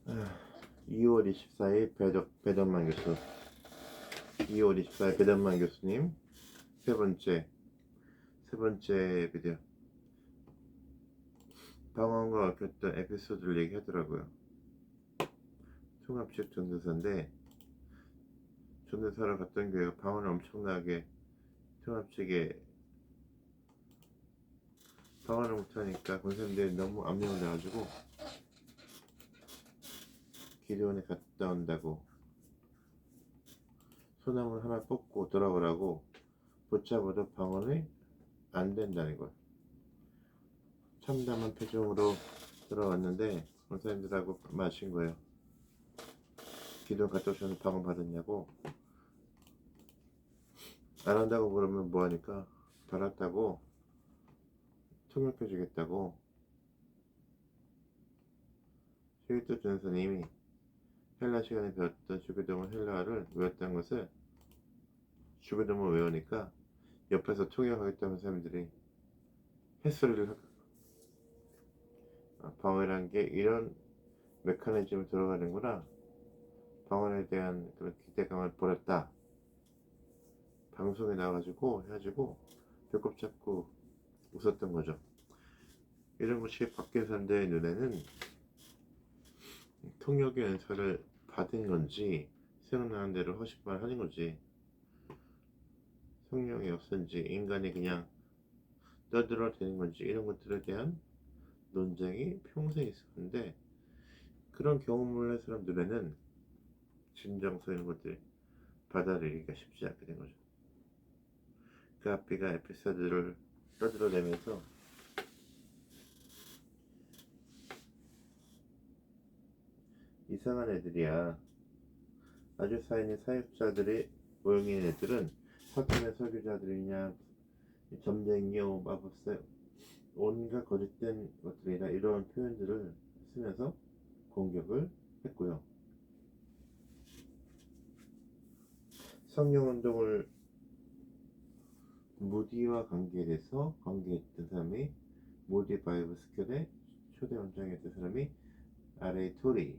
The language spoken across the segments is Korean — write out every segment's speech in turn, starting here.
2월 24일 배덕만 교수 2월 24일 배덕만 교수님 세 번째 비디오 방언과 얽혔던 에피소드를 얘기하더라고요. 통합식 전도사인데 전도사로 갔던 교회가 방언을 엄청나게 통합식에 방언을 못하니까 권사님들이 너무 압력을 내가지고 기도원에 갔다 온다고 소나무 하나 뽑고 돌아오라고 붙잡아도 방언이 안 된다는 걸 참담한 표정으로 돌아왔는데 권사님들하고 마신 거예요. 기도원 갔다 오셔서 방언 받았냐고 안 한다고 그러면 뭐하니까 받았다고 통역해 주겠다고 힐트 전사님이 헬라 시간에 배웠던 주교동은 헬라어를 외웠다는 것을 주교동을 외우니까 옆에서 통역하겠다는 사람들이 햇소리를 방언이라는 게 이런 메커니즘을 들어가는구나. 방언에 대한 그런 기대감을 버렸다. 방송에 나와가지고 해가지고 배꼽 잡고 웃었던 거죠. 이런 것이 밖에 사람들의 눈에는 통역의 은사를 받은 건지 생각나는 대로 허식만 하는 건지 성령이 없은지 인간이 그냥 떠들어대는 건지 이런 것들에 대한 논쟁이 평생 있었는데 그런 경험을 한 사람 눈에는 진정서 이런 것들 받아들이기가 쉽지 않게 된 거죠. 그 앞비가 에피소드를 떠들어내면서 이상한 애들이야. 아주 사인의 사역자들이 모형인 애들은 사탄의 설교자들이냐 점쟁이요 마법사 온갖 거짓된 것들이나 이런 표현들을 쓰면서 공격을 했고요. 성령운동을 무디와 관계했던 사람이 무디 바이브 스쿨의 초대 원장이었던 사람이 R.A. 토리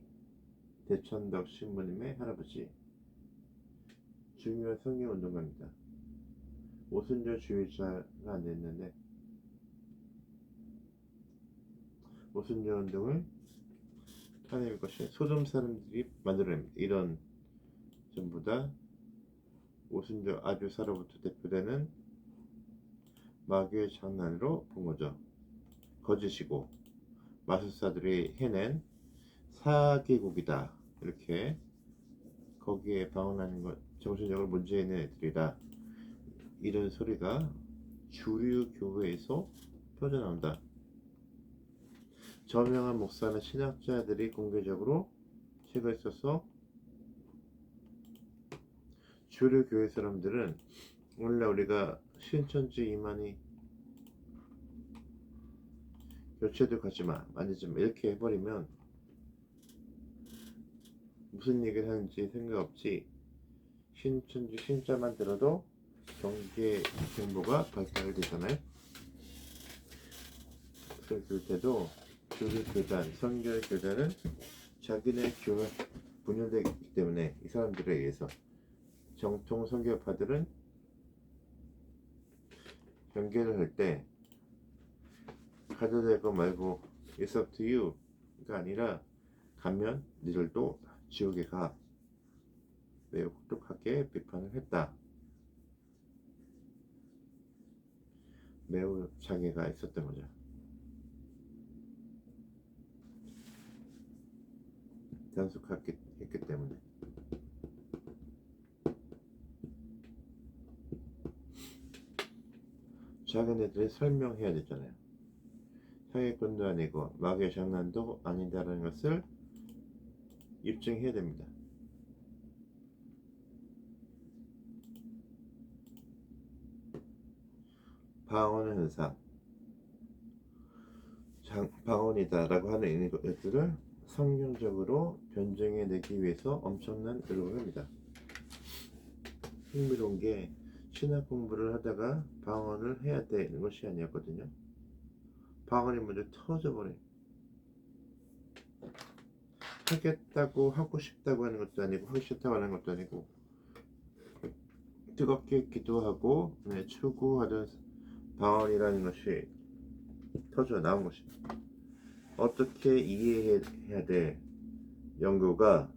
대천덕 신부님의 할아버지 중요한 성령운동가입니다. 오순절 주의자가 안 됐는데 오순절 운동을 타낼 것이 소돔 사람들이 만들어냅니다. 이런 전부 다 오순절 아주사로부터 대표되는 마귀의 장난으로 본 거죠. 거짓이고 마술사들이 해낸 사기국이다. 이렇게 거기에 방언하는 것 정신적으로 문제 있는 애들이다. 이런 소리가 주류 교회에서 퍼져나온다. 저명한 목사나 신학자들이 공개적으로 책을 써서 주류 교회 사람들은 오늘날 우리가 신천지 이만희 교체도 가지마 만지지마 이렇게 해버리면 무슨 얘기를 하는지 생각 없지 신천지 신자만 들어도 경계 정보가 발달되잖아요. 그럴 때도 주류 교단, 선교 교단은 자기네 교회 분열되기 때문에 이 사람들에 의해서 정통 선교파들은 경계를 할 때 가도 되고 말고 it's up to you가 아니라 가면 니들도 지옥에 가 매우 혹독하게 비판을 했다. 매우 장애가 있었던 거죠. 단속했기 때문에 자기네들이 설명해야 되잖아요. 사기꾼도 아니고 마귀의 장난도 아니다라는 것을 입증해야 됩니다. 방언의 현상 방언이다 라고 하는 것들을 성경적으로 변증해내기 위해서 엄청난 노력을 합니다. 흥미로운 게 신학 공부를 하다가 방언을 해야 되는 것이 방언이 먼저 터져버려요. 하겠다고 하고 싶다고 하는 것도 아니고 하기 싫다고 하는 것도 아니고 뜨겁게 기도하고 추구하던 방언이라는 것이 터져 나온 것입니다. 어떻게 이해해야 돼? 연구가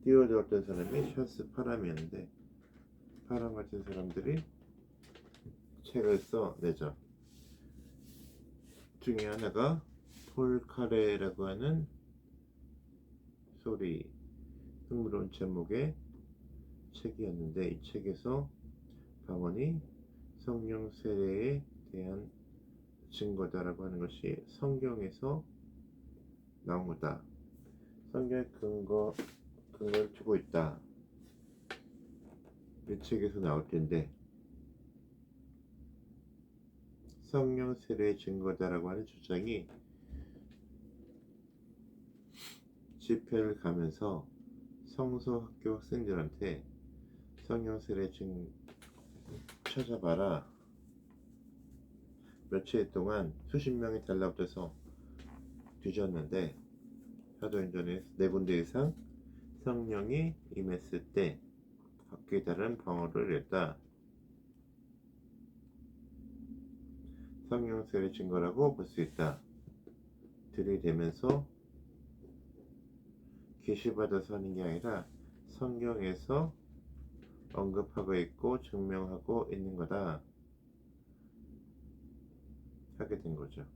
뛰어들었던 사람이 찰스 파람이었는데 파람 같은 사람들이 책을 써내죠. 중에 하나가 폴 카레라고 하는 소리 흥미로운 제목의 책이었는데 이 책에서 방언이 성령 세례에 대한 증거다라고 하는 것이 성경에서 나온 거다. 성경에 근거를 두고 있다. 이 책에서 나올 텐데 성령 세례의 증거다라고 하는 주장이 집회를 가면서 성서 학교 학생들한테 성령 세례 찾아봐라. 며칠 동안 수십 명이 달라붙어서 뒤졌는데 사도행전에 4군데 이상 성령이 임했을 때 각기 다른 방언을 냈다. 성령 세례 증거라고 볼 수 있다. 들이대면서 계시받아서 하는 게 아니라 성경에서 언급하고 있고 증명하고 있는 거다 하게 된 거죠.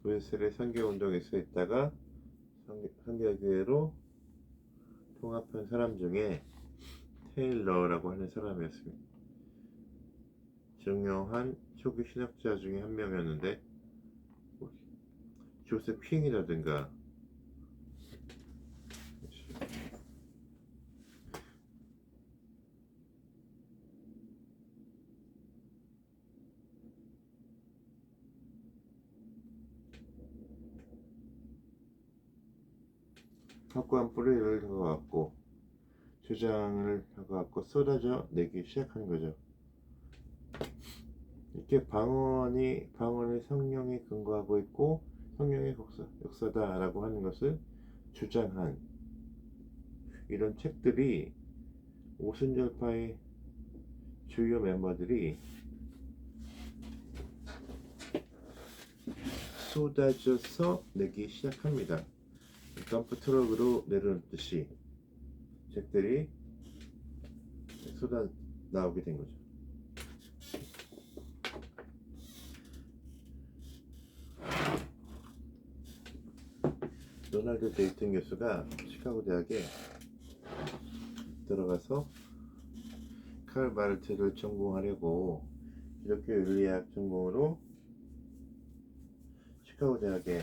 웨슬레 선교운동에서 있다가 선교교회로 통합한 사람 중에 테일러라고 하는 사람이었습니다. 중요한 초기 신학자 중에 한 명이었는데 조셉 킹이라든가 확고한 뿌리를 갖고 주장을 갖고 쏟아져 내기 시작한 거죠. 이렇게 방언이 성령에 근거하고 있고 성령의 역사다라고 하는 것을 주장한 이런 책들이 오순절파의 주요 멤버들이 쏟아져서 내기 시작합니다. 덤프 트럭으로 내려놓듯이 책들이 쏟아 나오게 된 거죠. 로널드 데이튼 교수가 시카고 대학에 들어가서 칼 바르트를 전공하려고 기독교 윤리학 전공으로 시카고 대학에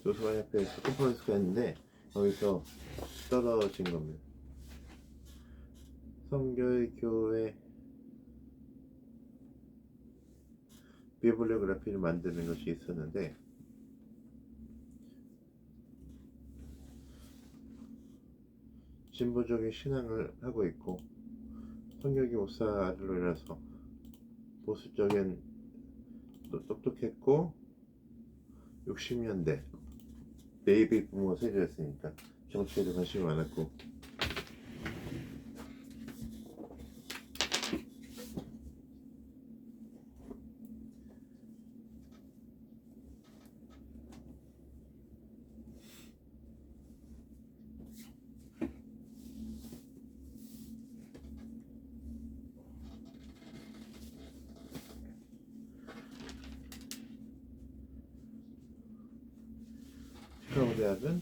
교수협회에서 컨퍼런스가 했는데 거기서 떨어진 겁니다. 성결교회 비블리오그래피를 만드는 것이 있었는데 진보적인 신앙을 하고 있고 성격이 목사로 인해서 보수적인 똑똑했고 60년대 베이비 부모 세대였으니까 정치에도 관심이 많았고 시카고 대학은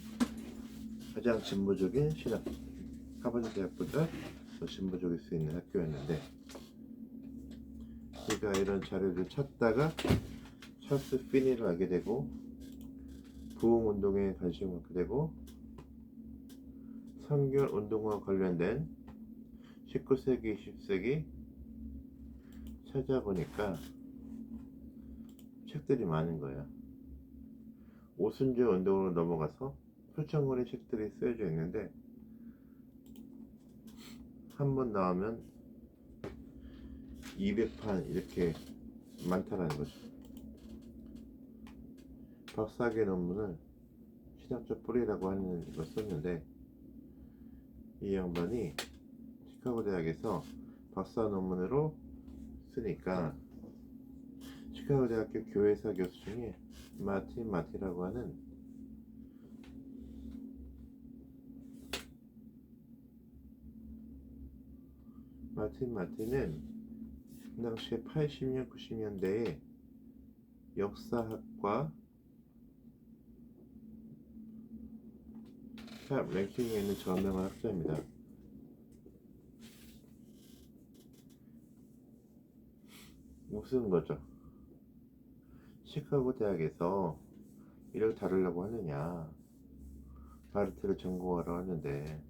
가장 진보적인 신학 하버드 대학보다 더 진보적일 수 있는 학교였는데 제가 이런 자료를 찾다가 찰스 피니를 알게 되고 부흥운동에 관심을 갖게 되고 선결 운동과 관련된 19세기, 20세기 찾아보니까 책들이 많은 거야. 오순절 운동으로 넘어가서 수천 권의 책들이 쓰여져 있는데 한 번 나오면 200판 이렇게 많다라는 거죠. 박사학위 논문을 신학적 뿌리라고 하는 걸 썼는데 이 양반이 시카고 대학에서 박사 논문으로 쓰니까 시카고 대학교 교회사 교수 중에 마틴 마티라고 하는 마틴 마티는 그 당시에 80년, 90년대에 역사학과 탑 랭킹에 있는 저명한 학자입니다. 무슨 거죠? 시카고 대학에서 이걸 다루려고 하느냐, 바르트를 전공하러 하는데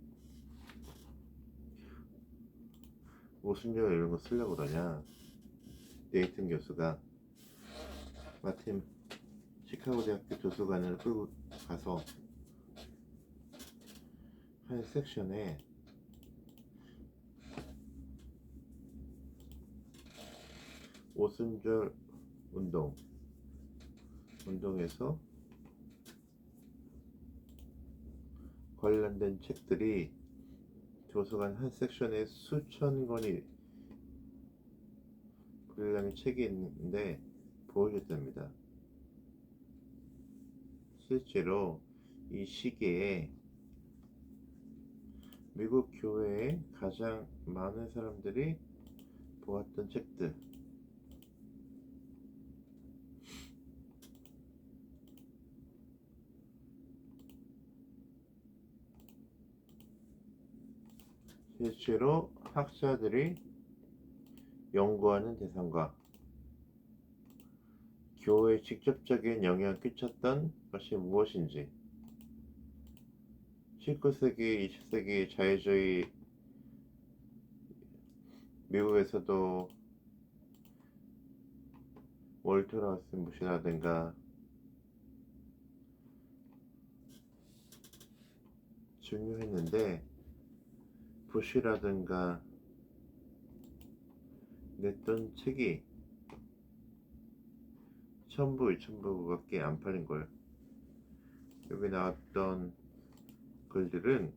무슨 일 이런 거 쓰려고 그러냐. 네이튼 교수가 마틴 시카고 대학교 도서관을 끌고 가서 한 섹션에 오순절 운동에서 관련된 책들이 도서관 한 섹션에 수천 권이 분량의 책이 있는데 보여줬답니다. 실제로 이 시기에 미국 교회에 가장 많은 사람들이 보았던 책들, 실제로 학자들이 연구하는 대상과 교회에 직접적인 영향을 끼쳤던 것이 무엇인지, 19세기, 20세기 자유주의 미국에서도 월터 라우스 부시라든가 중요했는데 부시라든가 냈던 책이 1000부, 2000부밖에 안 팔린 거예요. 여기 나왔던 글들은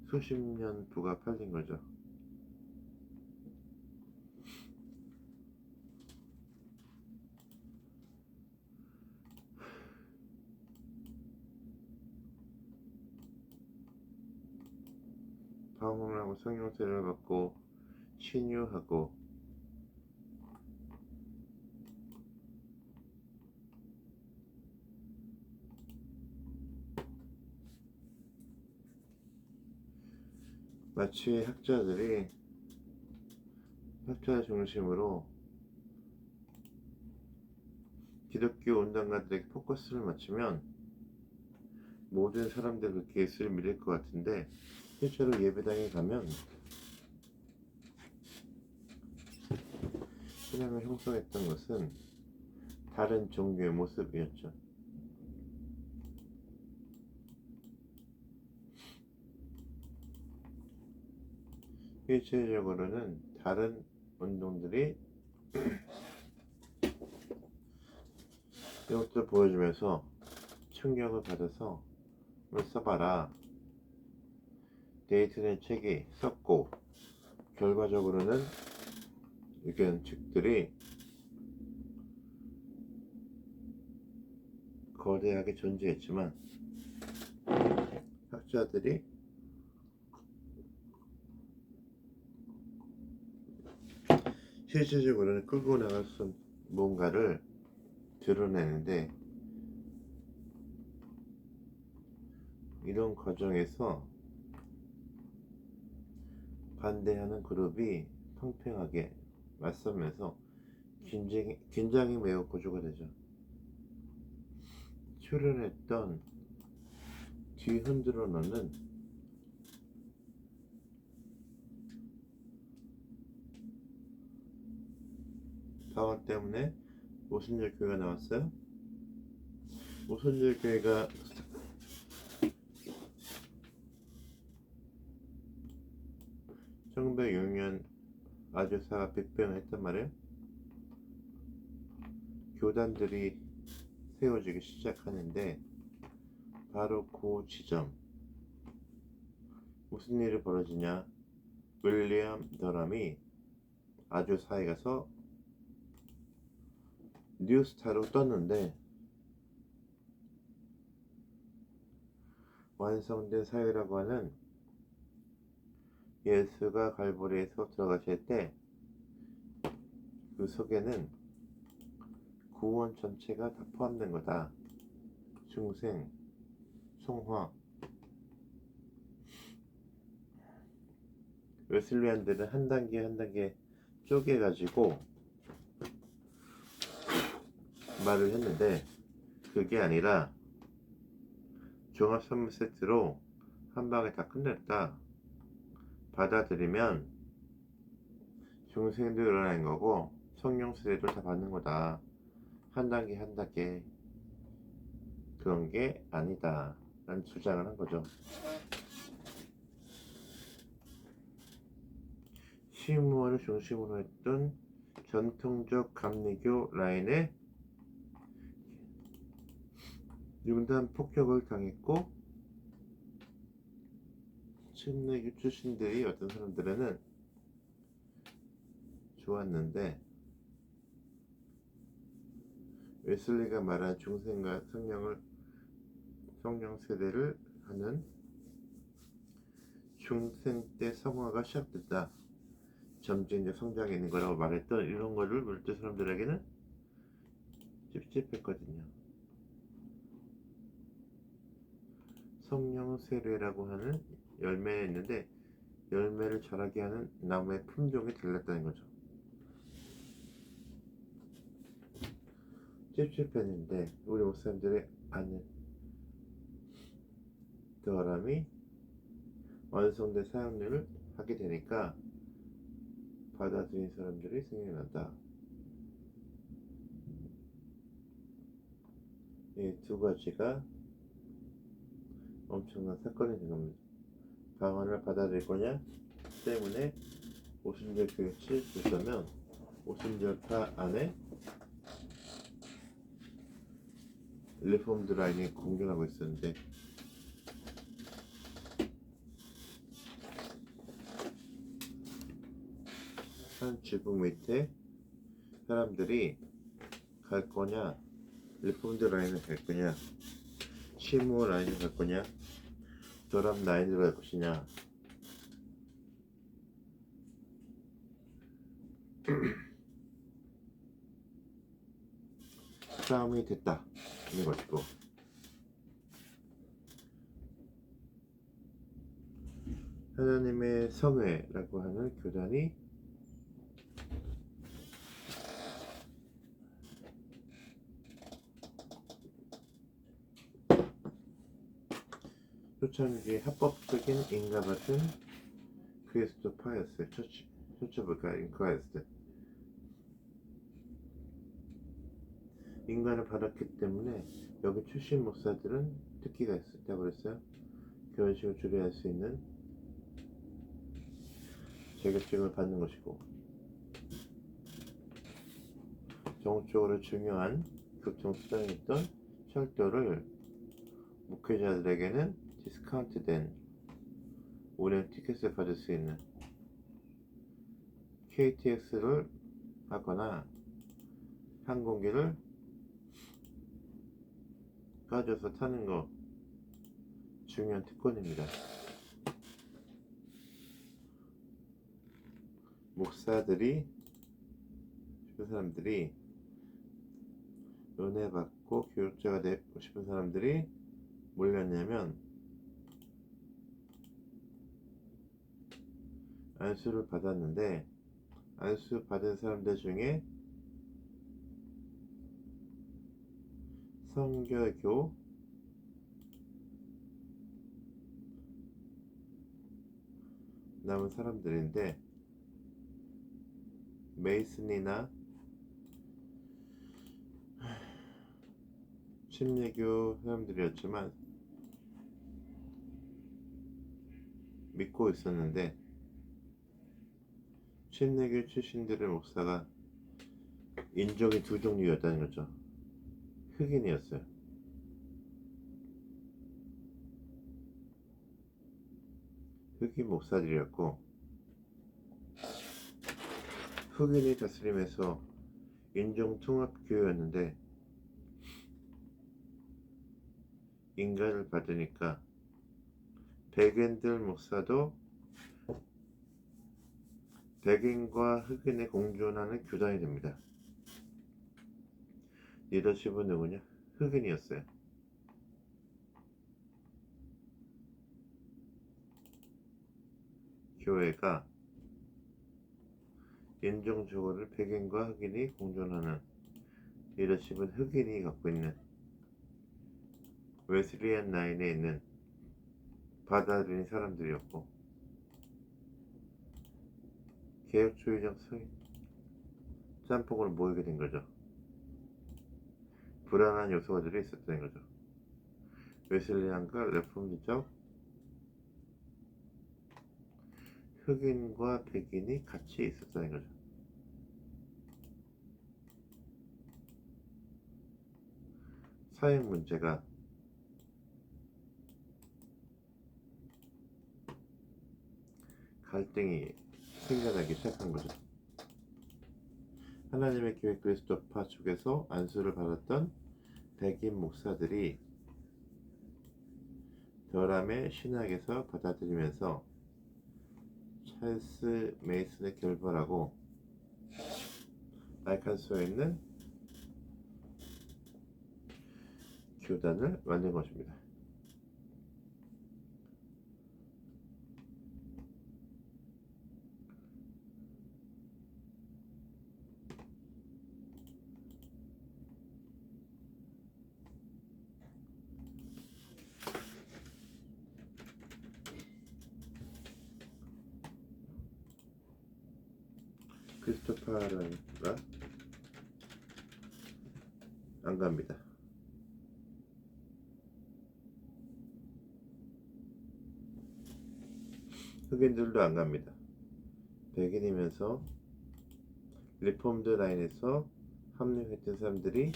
수십 년 부가 팔린 거죠. 방황하고 성형세를 받고 신유하고 마치 학자 중심으로 기독교 운동가들에게 포커스를 맞추면 모든 사람들 그 예수를 믿을 것 같은데 실제로 예배당에 가면 신앙을 형성했던 것은 다른 종교의 모습이었죠. 실제적으로는 다른 운동들이 이것도 보여주면서 충격을 받아서 써봐라. 데이튼의 책이 썼고 결과적으로는 의견측들이 거대하게 존재했지만 학자들이 실질적으로는 끌고 나갈 수 뭔가를 드러내는데 이런 과정에서 반대하는 그룹이 평평하게 맞서면서 긴장이 매우 고조가 되죠. 출연했던 뒤흔들어 놓는 방언 때문에 오순절 교회가 나왔어요. 오순절 교회가 1906년 아주사가 빅뱅을 했단 말이에요. 교단들이 세워지기 시작하는데 바로 그 지점 무슨 일이 벌어지냐, 윌리엄 더럼이 아주사에 가서 뉴스타로 떴는데 완성된 사회라고 하는 예수가 갈보리에서 들어가실 때 그 속에는 구원 전체가 다 포함된 거다. 중생, 성화. 웨슬리안들은 한 단계 한 단계 쪼개가지고 말을 했는데 그게 아니라 종합 선물 세트로 한 방에 다 끝냈다. 받아들이면 중생도 일어나는 거고 성령 세례도 다 받는 거다. 한 단계 한 단계 그런 게 아니다 라는 주장을 한 거죠. 시무어를 중심으로 했던 전통적 감리교 라인에 융단 폭격을 당했고 침례교 출신들이 어떤 사람들에는 좋았는데 웨슬리가 말한 중생과 성령 세례를 하는 중생 때 성화가 시작됐다. 점진적 성장이 있는 거라고 말했던 이런 거를 물질 사람들에게는 찝찝했거든요. 성령 세례라고 하는 열매가 있는데 열매를 자라게 하는 나무의 품종이 달랐다는 거죠. 찝찝했는데 우리 목사님들이 아는 더람이 완성된 사역률을 하게 되니까 받아들인 사람들이 생겨난다. 이 두 가지가 엄청난 사건이 된 겁니다. 방언을 받아들일 거냐 때문에 오순절 교회 치르셨다면 오순절파 안에 리폼드 라인이 공격하고 있었는데 한 지붕 밑에 사람들이 갈 거냐, 리폼드 라인을 갈 거냐, 시무어 라인을 갈 거냐, 더람 라인을 갈 것이냐. 싸움이 됐다 이런 것이고, 하나님의 성회라고 하는 교단이 초창기 합법적인 인가 같은 그리스도파였어요. 처치 오브 갓 인 크라이스트. 인간을 받았기 때문에 여기 출신 목사들은 특기가 있다고 그랬어요. 결혼식을 주례할 수 있는 자격증을 받는 것이고, 정적으로 중요한 교통수단에 있던 철도를 목회자들에게는 디스카운트된 운행 티켓을 받을 수 있는 KTX를 하거나 항공기를 가져서 타는 거 중요한 특권입니다. 목사들이 싶은 사람들이 은혜 받고 교육자가 되고 싶은 사람들이 몰렸냐면 안수를 받았는데 안수 받은 사람들 중에 성결교 남은 사람들인데 메이슨이나 침례교 사람들이었지만 믿고 있었는데 침례교 출신들의 목사가 인종이 두 종류였다는 거죠. 흑인이었어요. 흑인 목사들이었고 흑인이 다스림에서 인종통합교회였는데 인가를 받으니까 백인들 목사도 백인과 흑인의 공존하는 교단이 됩니다. 리더십은 누구냐? 흑인이었어요. 교회가 인종적으로 백인과 흑인이 공존하는 리더십은 흑인이 갖고 있는 웨슬리안 라인에 있는 받아들인 사람들이었고 개혁주의적 짬뽕으로 모이게 된 거죠. 불안한 요소들이 있었던 거죠. 웨슬리안과 레폼주적 흑인과 백인이 같이 있었다는 거죠. 사회 문제가 갈등이 생겨나기 시작한 거죠. 하나님의 교회 그리스도파 쪽에서 안수를 받았던 백인 목사들이 더람의 신학에서 받아들이면서 찰스 메이슨을 결벌하고 알칸소에 있는 교단을 만든 것입니다. 크리스토파라가 안 갑니다. 흑인들도 안 갑니다. 백인이면서 리폼드 라인에서 합류했던 사람들이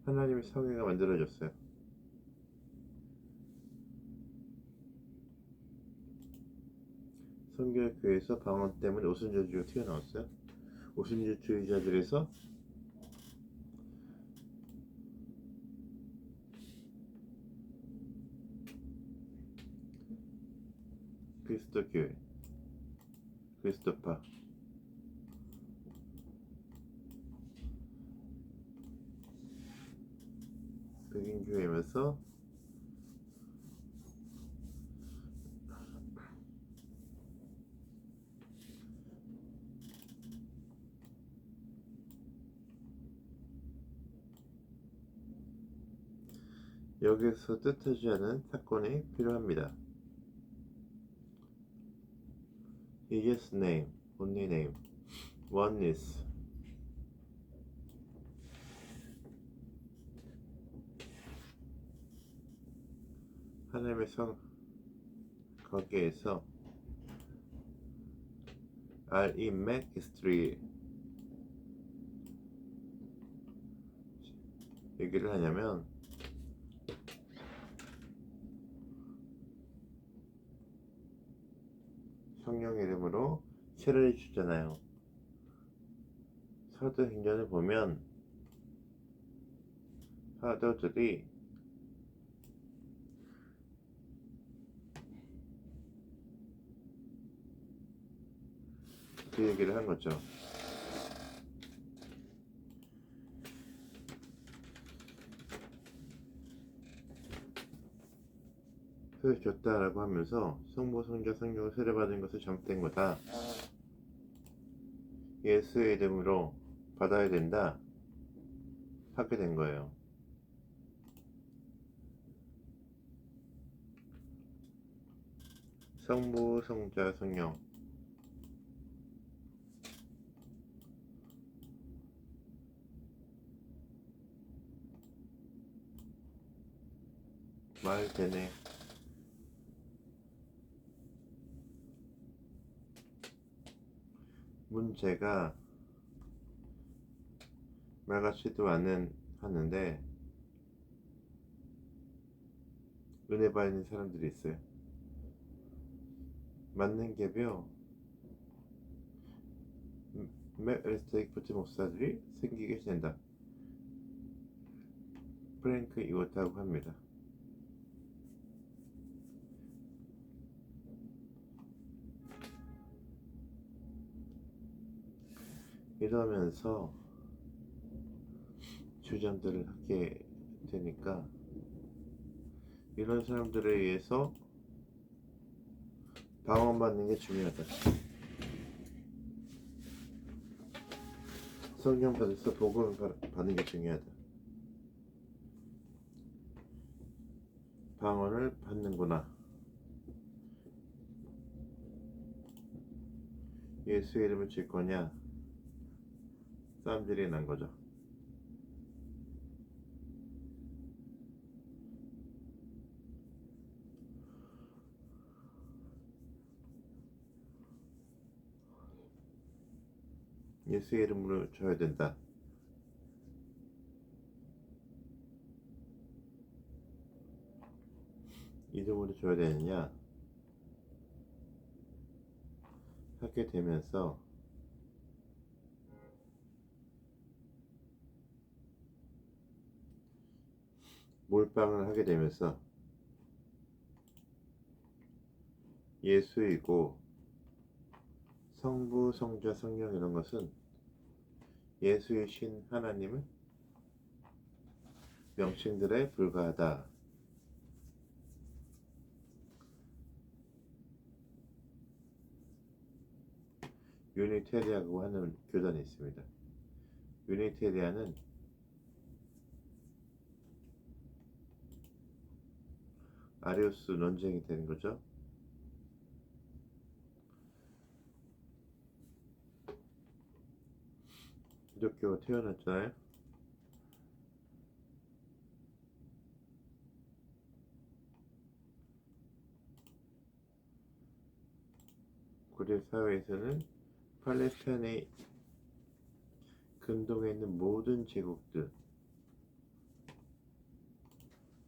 하나님의 성회가 만들어졌어요. 선교교회에서 방언 때문에 오순절주의가 튀어나왔어요. 오순절주의자들에서 그리스도교회, 그리스도파, 백인교회면서 여기서 뜻하지 않은 사건이 필요합니다. His name, only name, oneness. 하나님의 성 거기에서 RE History 얘기를 하냐면 성령 이름으로 세례를 주잖아요. 사도행전을 보면 사도들이 그 얘기를 한 거죠. 세례 줬다라고 하면서 성부, 성자, 성령을 세례받은 것을 잘못된 거다. 예수의 이름으로 받아야 된다 하게 된 거예요. 성부, 성자, 성령. 말 되네. 문제가 말 같지도 않는데 은혜 받는 사람들이 있어요. 맞는 개별 맥레스테이크포트 목사들이 생기게 된다. 프랭크 이것다고 합니다. 이러면서 주장들을 하게 되니까 이런 사람들에 의해서 방언받는 게 중요하다. 성령 받아서 복음을 받는 게 중요하다. 방언을 받는구나. 예수의 이름을 질 거냐? 싸움질이 난 거죠. 예수의 이름으로 줘야 된다. 이름으로 줘야 되느냐? 하게 되면서 몰빵을 하게 되면서 예수이고 성부, 성자, 성령 이런 것은 예수의 신 하나님의 명칭들에 불과하다. 유니테리아라고 하는 교단이 있습니다. 유니테리아는 아리우스 논쟁이 되는 거죠. 기독교가 태어났잖아요. 고대 사회에서는 팔레스타인의 근동에 있는 모든 제국들,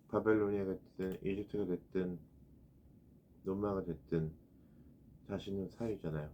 바벨로니아가 됐든 이집트가 됐든 로마가 됐든 자신은 사유잖아요.